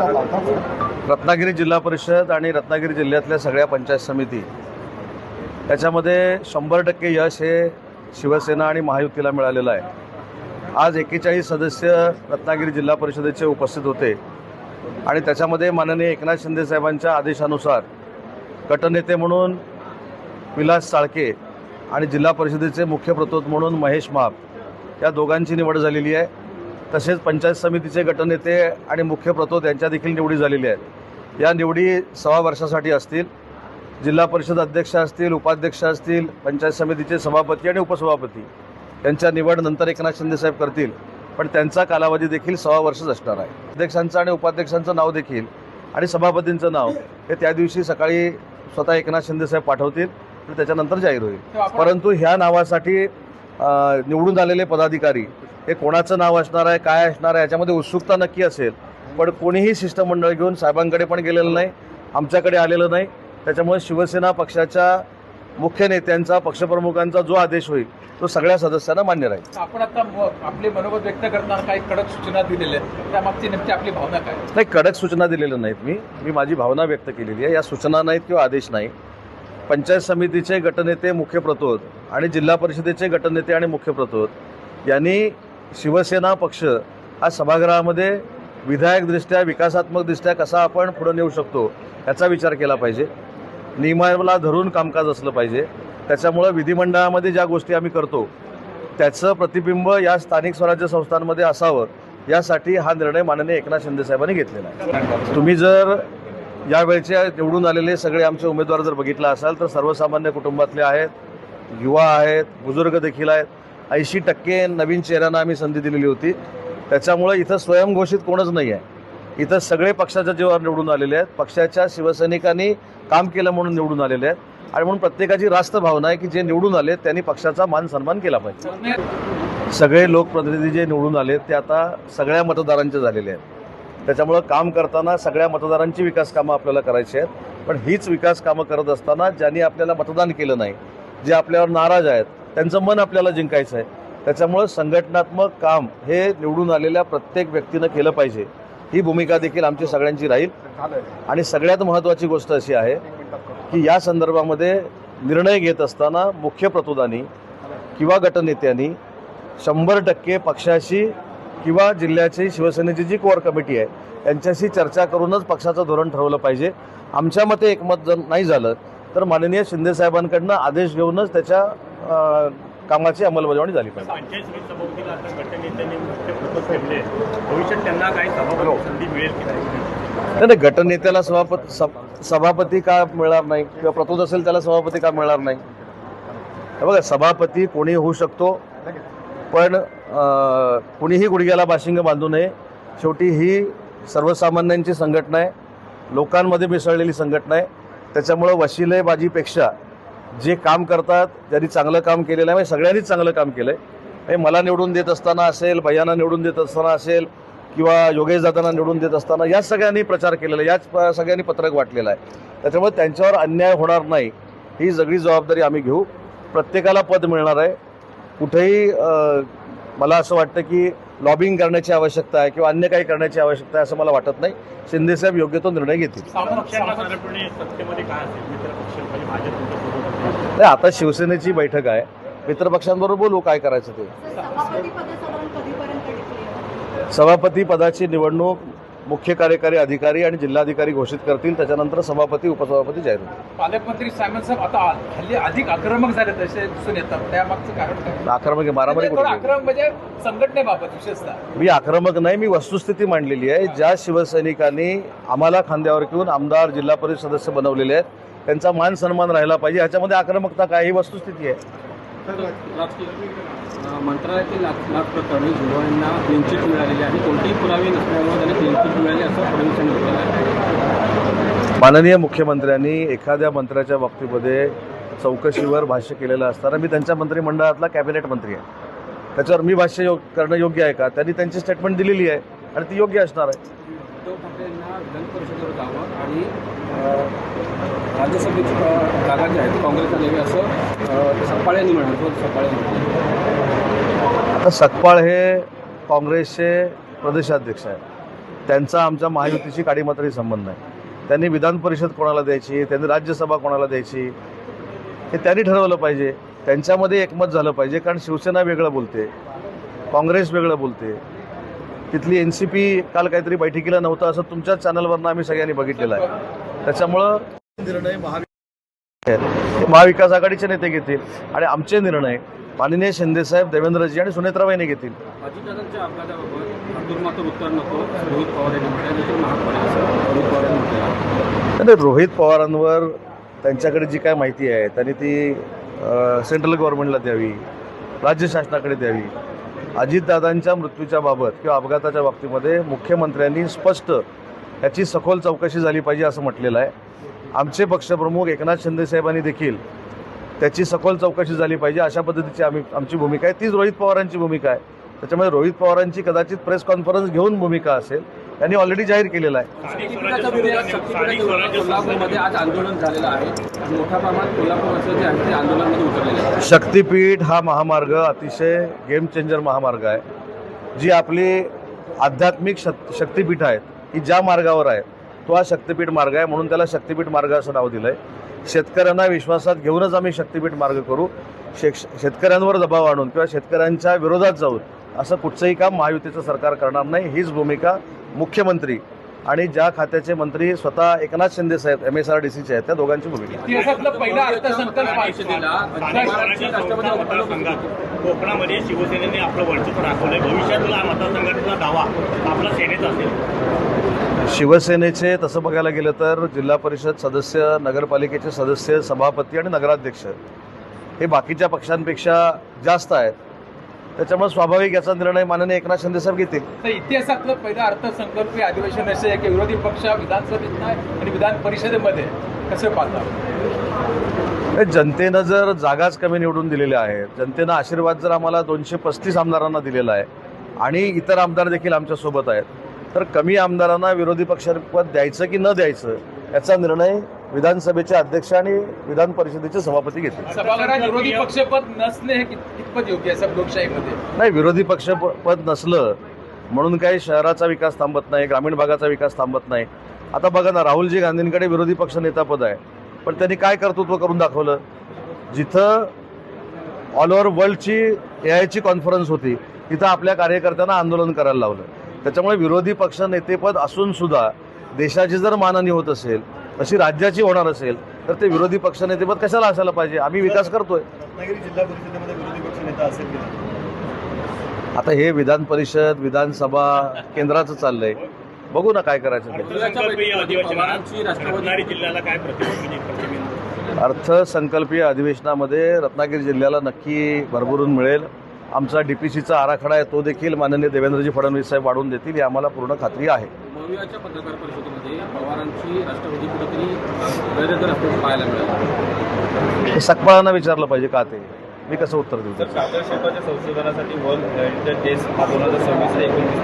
रत्नागिरी जिल्हा परिषद आणि रत्नागिरी जिल्ह्यातल्या सगळ्या पंचायत समिती त्याच्यामध्ये 100% यश हे शिवसेना आणि महायुतीला मिळालेलं आहे। आज 41 सदस्य रत्नागिरी जिल्हा परिषदेचे उपस्थित होते आणि त्याच्यामध्ये माननीय एकनाथ शिंदे साहेबांच्या आदेशानुसार गटनेते म्हणून विलास साळके आणि जिल्हा परिषदेचे मुख्य प्रतोद म्हणून महेश माप या दोघांची निवड झालेली आहे। तसेच पंचायत समितीचे गटनेते आणि मुख्य प्रतोद यांच्या देखील निवडी झालेल्या आहेत। या निवडी 6 वर्षासाठी असतील। जिल्हा परिषद अध्यक्ष असतील, उपाध्यक्ष असतील, पंचायत समितीचे सभापती आणि उपसभापती यांच्या निवड नंतर एकनाथ शिंदे साहेब करतील, पण त्यांचा कालावधी देखील 6 वर्षच असणार आहे। अध्यक्षांचं आणि उपाध्यक्षांचं नाव देखील आणि सभापतींचं नाव हे त्या दिवशी सकाळी स्वतः एकनाथ शिंदे साहेब पाठवतील आणि त्याच्यानंतर जाहीर होईल। परंतु ह्या नावासाठी निवडून आलेले पदाधिकारी हे कोणाचं नाव असणार आहे, काय असणार आहे याच्यामध्ये उत्सुकता नक्की असेल, पण कोणीही शिष्टमंडळ घेऊन साहेबांकडे पण गेलेलं नाही, आमच्याकडे आलेलं नाही। त्याच्यामुळे शिवसेना पक्षाच्या मुख्य नेत्यांचा, पक्षप्रमुखांचा जो आदेश होईल तो सगळ्या सदस्यांना मान्य राहील। आपण आता आपले मनोगत व्यक्त करताना काही कडक सूचना दिलेल्या आहेत, त्यामागची नेमकी आपली भावना काय? नाही, कडक सूचना दिलेल्या नाहीत। मी माझी भावना व्यक्त केलेली आहे। या सूचना नाहीत किंवा आदेश नाही। पंचायत समितीचे गटनेते, मुख्य प्रतोद आणि जिल्हा परिषदेचे गटनेते आणि मुख्य प्रतोद यांनी शिवसेना पक्ष हा सभागृहामध्ये विधायकदृष्ट्या, विकासात्मकदृष्ट्या कसा आपण पुढे नेऊ शकतो याचा विचार केला पाहिजे। नियमाला धरून कामकाज असलं पाहिजे। त्याच्यामुळं विधिमंडळामध्ये ज्या गोष्टी आम्ही करतो त्याचं प्रतिबिंब या स्थानिक स्वराज्य संस्थांमध्ये असावं, यासाठी हा निर्णय माननीय एकनाथ शिंदे साहेबांनी घेतलेला आहे। तुम्ही जर यावेळचे निवडून आलेले सगळे आमचे उमेदवार जर बघितला असाल तर सर्वसामान्य कुटुंबातले आहेत, युवा आहेत, बुजुर्ग देखील आहेत। 80% नवीन चेहऱ्यांना आम्ही संधी दिलेली होती। त्याच्यामुळे इथं स्वयंघोषित कोणच नाही आहे। इथं सगळे पक्षाच्या जीवावर निवडून आलेले आहेत, पक्षाच्या शिवसैनिकांनी काम केलं म्हणून निवडून आलेले आहेत आणि म्हणून प्रत्येकाची रास्त भावना आहे की जे निवडून आले त्यांनी पक्षाचा मान सन्मान केला पाहिजे। सगळे लोकप्रतिनिधी जे निवडून आले ते आता सगळ्या मतदारांचे झालेले आहेत। त्याच्यामुळं काम करताना सगळ्या मतदारांची विकास कामं आपल्याला करायची आहेत, पण हीच विकास कामं करत असताना ज्यांनी आपल्याला मतदान केलं नाही, जे आपल्यावर नाराज आहेत, त्यांचं मन आपल्याला जिंकायचं आहे। त्याच्यामुळं संघटनात्मक काम हे निवडून आलेल्या प्रत्येक व्यक्तीनं केलं पाहिजे, ही भूमिका देखील आमची सगळ्यांची राहील। आणि सगळ्यात महत्त्वाची गोष्ट अशी आहे की या संदर्भामध्ये निर्णय घेत असताना मुख्य प्रतोदांनी किंवा गटनेत्यांनी 100% पक्षाशी किंवा जिल्ह्याची शिवसेनेची जी कोअर कमिटी आहे यांच्याशी चर्चा करूनच पक्षाचं धोरण ठरवलं पाहिजे। आमच्या मते एकमत जर नाही झालं तर माननीय शिंदे साहेबांकडनं आदेश घेऊनच त्याच्या कामाची अंमलबजावणी झाली पाहिजे। पंचायत समिती सभापतीला आता गटनेत्यांनी मुख्य प्रतोद ठेवले, भविष्यात त्यांना काही सभापती संधी मिळेल की नाही? गटनेत्याला सभापती का मिळणार नाही किंवा प्रतोद असेल त्याला सभापती का मिळणार नाही? बघा, सभापती कोणी होऊ शकतो, पण कुणीही गुडघ्याला बाशिंग बांधू नये। शेवटी ही सर्वसामान्यांची संघटना आहे, लोकांमध्ये मिसळलेली संघटना आहे। त्याच्यामुळं वशिलेबाजीपेक्षा जे काम करतात, ज्यांनी चांगलं काम केलेलं आहे, सगळ्यांनीच चांगलं काम केलं आहे। मला निवडून देत असताना असेल, भैयांना निवडून देत असताना असेल किंवा योगेश दादांना निवडून देत असताना याच सगळ्यांनी प्रचार केलेला आहे, याच सगळ्यांनी पत्रक वाटलेलं आहे। त्याच्यामुळे त्यांच्यावर अन्याय होणार नाही ही सगळी जबाबदारी आम्ही घेऊ। प्रत्येकाला पद मिळणार आहे। कुठेही मला असं वाटतं की लॉबिंग करण्याची आवश्यकता आहे किंवा अन्य काही करण्याची आवश्यकता आहे असं मला वाटत नाही। शिंदे साहेब योग्य तो निर्णय घेतील। नाही, आता शिवसेनेची बैठक आहे, मित्रपक्षांबरोबर बोलू काय करायचं ते। सभापती पदाची निवडणूक मुख्य कार्यकारी अधिकारी आणि जिल्हाधिकारी घोषित करतील, त्याच्यानंतर सभापती, उपसभापती जाहीर होतील। पालकमंत्री सायमन साहेब आता हल्ली अधिक आक्रमक झाले तसे दिसून येतात, त्यामागचं कारण काय? आक्रमक मारामारी आक्रमक म्हणजे संघटनेबाबत विशेषतः? मी आक्रमक नाही, मी वस्तुस्थिती मांडलेली आहे। ज्या शिवसैनिकांनी आम्हाला खांद्यावर घेऊन आमदार, जिल्हा परिषद सदस्य बनवलेले आहेत त्यांचा मान सन्मान राहिला पाहिजे, ह्याच्यामध्ये आक्रमकता काय ही वस्तुस्थिती आहे। मंत्रालयातील लाच प्रकरणी झुडवांना क्लीनचिट मिळालेली आणि कोणतेही पुरावे नसल्यामुळे त्यांनी क्लीनचिट मिळाली असं फडणवीसांनी म्हटलं आहे। माननीय मुख्यमंत्र्यांनी एखाद्या मंत्र्याच्या बाबतीमध्ये चौकशीवर भाष्य केलेलं असताना मी त्यांच्या मंत्रिमंडळातला कॅबिनेट मंत्री आहे, त्याच्यावर मी भाष्य करणं योग्य आहे का? त्यांनी त्यांची स्टेटमेंट दिलेली आहे आणि ती योग्य असणार आहे। उद्धव ठाकरेंना विधान परिषदेवर जावं आणि राज्यसभेची जागा जी आहे ती काँग्रेसला द्यावी असं सकपाळ यांनी म्हणाले। आता सकपाळ हे काँग्रेसचे प्रदेशाध्यक्ष आहेत, त्यांचा आमच्या महायुतीशी काडीमात्राही संबंध नाही. त्यांनी विधान परिषद कोणाला द्यायची, त्यांनी राज्यसभा कोणाला द्यायची हे त्यांनी ठरवलं पाहिजे. त्यांच्यामध्ये एकमत झालं पाहिजे. कारण शिवसेना वेगळं बोलते, काँग्रेस वेगळं बोलते. तिथली NCP काल काहीतरी बैठकीला नव्हतं असं तुमच्याच चॅनलवरनं आम्ही सगळ्यांनी बघितलेलं आहे. त्याच्यामुळं निर्णय महाविकास आघाडीचे नेते घेतील आणि आमचे निर्णय माननीय शिंदेसाहेब, देवेंद्रजी आणि सुनेत्राबाईंनी घेतील. अजितदादांच्या अपघाताबाबत अधूरमात्र उत्तर नको रोहित पवार यांनी म्हटलं, महाग पडेल असं रोहित पवार यांनी म्हटलं. आणि रोहित पवारांवर त्यांच्याकडे जी काय माहिती आहे त्यांनी ती सेंट्रल गव्हर्नमेंटला द्यावी, राज्य शासनाकडे द्यावी. अजितदादांच्या मृत्यूच्या बाबत किंवा अपघाताच्या बाबतीमध्ये मुख्यमंत्र्यांनी स्पष्ट याची सखोल चौकशी झाली पाहिजे असं म्हटलेलं आहे. आमचे पक्षप्रमुख एकनाथ शिंदेसाहेबांनी देखील त्याची सखोल चौकशी झाली पाहिजे अशा पद्धतीची आमची भूमिका आहे. तीच रोहित पवारांची भूमिका आहे. त्याच्यामुळे रोहित पवारांची कदाचित प्रेस कॉन्फरन्स घेऊन भूमिका असेल, त्यांनी ऑलरेडी जाहीर केलेला आहे. कोल्हापूरमध्ये आज आंदोलन झालेलं आहे. मोठ्या प्रमाणात कोल्हापूरचं जे आहे ते आंदोलनामध्ये उतरलेलं आहे. शक्तीपीठ हा महामार्ग अतिशय गेम चेंजर महामार्ग आहे. जी आपली आध्यात्मिक शक्तीपीठ आहेत की ज्या मार्गावर आहे तो हा शक्तीपीठ मार्ग आहे. म्हणून त्याला शक्तीपीठ मार्ग असं नाव दिलं आहे. शेतकऱ्यांना विश्वासात घेऊनच आम्ही शक्तीपीठ मार्ग करू. शेतकऱ्यांवर दबाव आणून किंवा शेतकऱ्यांच्या विरोधात जाऊन असं कुठचंही काम महायुतीचं सरकार करणार नाही. हीच भूमिका मुख्यमंत्री आणि ज्या खात्याचे मंत्री स्वतः एकनाथ शिंदे साहेब MSRDCचे आहेत त्या दोघांची भूमिका. इतिहासातला पहिला अर्थसंकल्प कोकणामध्ये शिवसेनेने आपलं वर्चस्व दाखवलंय. भविष्यातला मतदारसंघातला दावा आपला सेनेचा असेल. शिवसेनेचे तसं बघायला गेलं तर जिल्हा परिषद सदस्य, नगरपालिकेचे सदस्य, सभापती आणि नगराध्यक्ष हे बाकीच्या पक्षांपेक्षा जास्त आहेत. त्याच्यामुळे स्वाभाविक याचा निर्णय माननीय एकनाथ शिंदेसाहेब घेतील. तर इतिहासातलं पहिलं अर्थसंकल्पीय अधिवेशन असे आहे की विरोधी पक्ष विधानसभेत नाही आणि विधान परिषदेमध्ये कसे पाहतात. जनतेनं जर जागाच कमी निवडून दिलेल्या आहेत, जनतेनं आशीर्वाद जर आम्हाला 235 आमदारांना दिलेला आहे आणि इतर आमदार देखील आमच्यासोबत आहेत, तर कमी आमदारांना विरोधी पक्षपद द्यायचं की न द्यायचं याचा निर्णय विधानसभेचे अध्यक्ष आणि विधान परिषदेचे सभापती घेतील. सभागृहात विरोधी पक्षपद नसणे हे कितपत योग्य आहे लोकशाहीमध्ये? नाही, विरोधी पक्षपद नसलं म्हणून काही शहराचा विकास थांबत नाही, ग्रामीण भागाचा विकास थांबत नाही. आता बघा ना, राहुलजी गांधींकडे विरोधी पक्ष नेतापद आहे, पण त्यांनी काय कर्तृत्व करून दाखवलं. जिथं ऑल ओव्हर वर्ल्डची AIची कॉन्फरन्स होती तिथं आपल्या कार्यकर्त्यांना आंदोलन करायला लावलं. त्याच्यामुळे विरोधी पक्ष नेतेपद असून सुद्धा देशाची जर मानहानी होत असेल, तशी राज्याची होणार असेल, तर ते विरोधी पक्ष नेतेपद कशाला असायला पाहिजे. आम्ही विकास करतोय. रत्नागिरी जिल्हा परिषदेमध्ये विरोधी पक्ष नेता असेल की नाही? आता हे विधान परिषद, विधानसभा केंद्राचं चाललंय, बघू ना काय करायचं ते. रत्नागिरी जिल्ह्याला काय प्रतिनिधी? अर्थसंकल्पीय अधिवेशनामध्ये रत्नागिरी जिल्ह्याला नक्की भरभरून मिळेल. आमचा DPCचा आराखडा आहे तो देखील माननीय देवेंद्रजी फडणवीस साहेब वाढवून देतील, ही आम्हाला पूर्ण खात्री आहे. मवियाच्या पत्रकार परिषदेमध्ये पवारांची राष्ट्रवादी कुठेतरी गैरहजर असल्याचं पाहायला मिळालं. हे सकपाळांना विचारलं पाहिजे का ते, मी कसं उत्तर देऊ. तर कातळ शिल्पाच्या संशोधनासाठी वर्ल्ड हेरिटेज डेज हा 2026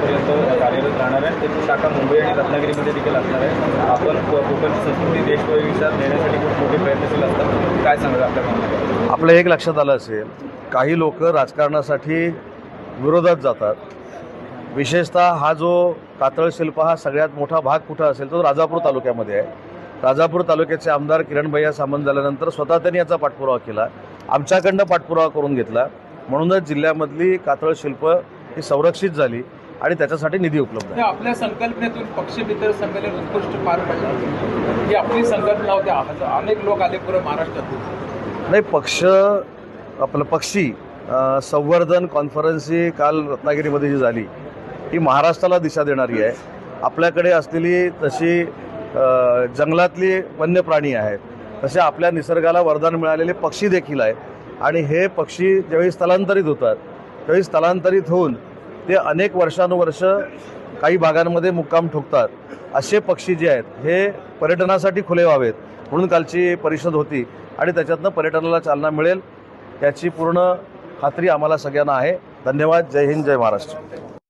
पर्यंत कार्यरत राहणार आहे. त्याची शाखा मुंबई आणि रत्नागिरीमध्ये देखील असणार आहे. आपण कोकणची संस्कृती देशविचार नेण्यासाठी खूप मोठे प्रयत्नशील असतात. काय सांगाल आपल्या? आपलं एक लक्षात आलं असेल, काही लोक राजकारणासाठी विरोधात जातात. विशेषतः हा जो कातळ शिल्प हा सगळ्यात मोठा भाग कुठं असेल तो राजापूर तालुक्यामध्ये आहे. राजापूर तालुक्याचे आमदार किरणभैया सामंत झाल्यानंतर स्वतः त्यांनी याचा पाठपुरावा केला, आमच्याकडनं पाठपुरावा करून घेतला. म्हणूनच जिल्ह्यामधली कातळ शिल्प ही संरक्षित झाली आणि त्याच्यासाठी निधी उपलब्ध आहे. आपल्या संकल्पनेतून पक्षमित्र संमेलन उत्कृष्ट पार पडलं ही आपली संकल्पना होती. अनेक लोक आले पुढे महाराष्ट्रातून. नाही, आपलं पक्षी संवर्धन कॉन्फरन्स ही काल रत्नागिरीमध्ये जी झाली ही महाराष्ट्राला दिशा देणारी आहे. आपल्याकडे असलेली तशी जंगलातली वन्य प्राणी आहेत, तसे आपल्या निसर्गाला वरदान मिळालेले पक्षी देखील आहेत. आणि हे पक्षी ज्यावेळी स्थलांतरित होतात त्यावेळी स्थलांतरित होऊन ते अनेक वर्षानुवर्ष काही भागांमध्ये मुक्काम ठोकतात. असे पक्षी जे आहेत हे पर्यटनासाठी खुले व्हावेत म्हणून कालची परिषद होती आणि त्याच्यातनं पर्यटनाला चालना मिळेल याची पूर्ण खात्री आम्हाला सगळ्यांना आहे. धन्यवाद. जय हिंद, जय महाराष्ट्र.